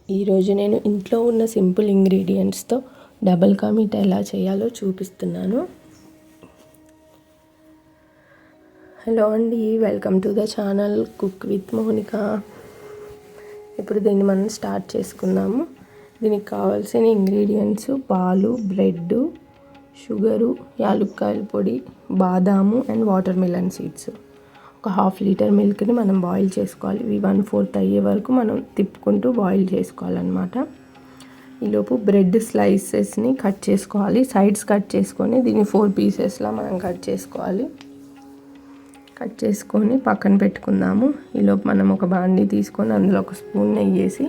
ఈరోజు నేను ఇంట్లో ఉన్న సింపుల్ ఇంగ్రీడియంట్స్తో డబల్ కా మీఠా ఎలా చేయాలో చూపిస్తున్నాను. హలో అండి, welcome to the channel cook with Monika. ఇప్పుడు దీన్ని మనం స్టార్ట్ చేసుకుందాము. దీనికి కావాల్సిన ఇంగ్రీడియంట్స్ పాలు, బ్రెడ్, షుగరు, యాలుక్కాయల పొడి, బాదాము అండ్ వాటర్ మిలన్ సీడ్స్. ఒక 1/2 లీటర్ మిల్క్ని మనం బాయిల్ చేసుకోవాలి. ఇవి 1/4 అయ్యే వరకు మనం తిప్పుకుంటూ బాయిల్ చేసుకోవాలన్నమాట. ఈలోపు బ్రెడ్ స్లైసెస్ని కట్ చేసుకోవాలి. సైడ్స్ కట్ చేసుకొని దీన్ని 4 పీసెస్లా మనం కట్ చేసుకోవాలి. కట్ చేసుకొని పక్కన పెట్టుకుందాము. ఈలోపు మనం ఒక బాండీ తీసుకొని అందులో 1 స్పూన్ నెయ్యి వేసి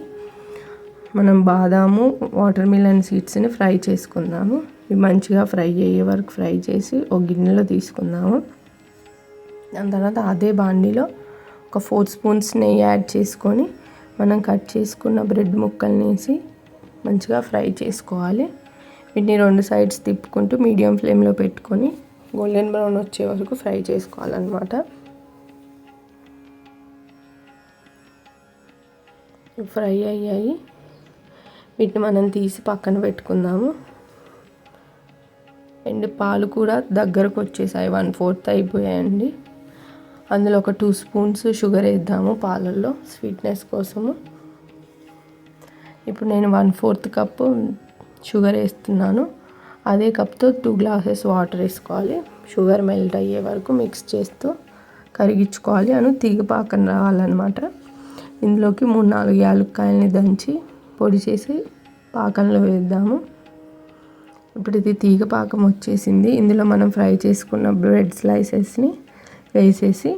మనం బాదాము, వాటర్ మిలన్ సీడ్స్ని ఫ్రై చేసుకుందాము. ఇవి మంచిగా ఫ్రై అయ్యే వరకు ఫ్రై చేసి ఒక గిన్నెలో తీసుకుందాము. దాని తర్వాత అదే బాండీలో ఒక 4 స్పూన్స్ నెయ్యి యాడ్ చేసుకొని మనం కట్ చేసుకున్న బ్రెడ్ ముక్కల్ని వేసి మంచిగా ఫ్రై చేసుకోవాలి. వీటిని 2 సైడ్స్ తిప్పుకుంటూ మీడియం ఫ్లేమ్లో పెట్టుకొని గోల్డెన్ బ్రౌన్ వచ్చే వరకు ఫ్రై చేసుకోవాలన్నమాట. ఫ్రై అయ్యాయి. వీటిని మనం తీసి పక్కన పెట్టుకుందాము. అండ్ పాలు కూడా దగ్గరకు వచ్చేసాయి, 1/4 అయిపోయాయండి. అందులో ఒక 2 స్పూన్స్ షుగర్ వేద్దాము పాలల్లో స్వీట్నెస్ కోసము. ఇప్పుడు నేను 1/4 కప్పు షుగర్ వేస్తున్నాను. అదే కప్తో 2 గ్లాసెస్ వాటర్ వేసుకోవాలి. షుగర్ మెల్ట్ అయ్యే వరకు మిక్స్ చేస్తూ కరిగించుకోవాలి. తీగ పాకం రావాలన్నమాట. ఇందులోకి 3-4 యాలక్కాయలని దంచి పొడి చేసి పాకంలో వేద్దాము. ఇప్పుడు ఇది తీగ పాకం వచ్చేసింది. ఇందులో మనం ఫ్రై చేసుకున్న బ్రెడ్ స్లైసెస్ని వేసేసి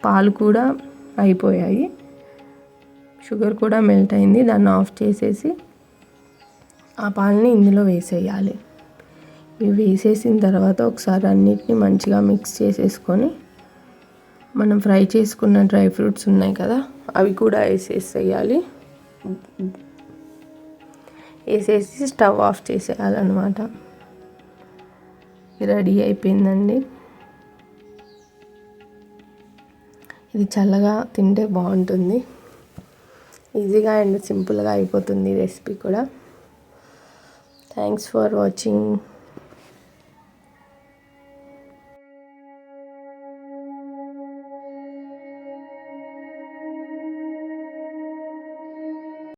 పాలు కూడా అయిపోయాయి, షుగర్ కూడా మెల్ట్ అయింది. దాన్ని ఆఫ్ చేసేసి ఆ పాలని ఇందులో వేసేయాలి. ఇవి వేసేసిన తర్వాత ఒకసారి అన్నిటిని మంచిగా మిక్స్ చేసేసుకొని మనం ఫ్రై చేసుకున్న డ్రై ఫ్రూట్స్ ఉన్నాయి కదా, అవి కూడా వేసేసేయాలి. వేసేసి స్టవ్ ఆఫ్ చేసేయాలన్నమాట. రెడీ అయిపోయిందండి. ఇది చల్లగా తింటే బాగుంటుంది. ఈజీగా అండ్ సింపుల్గా అయిపోతుంది రెసిపీ కూడా. Thanks for watching.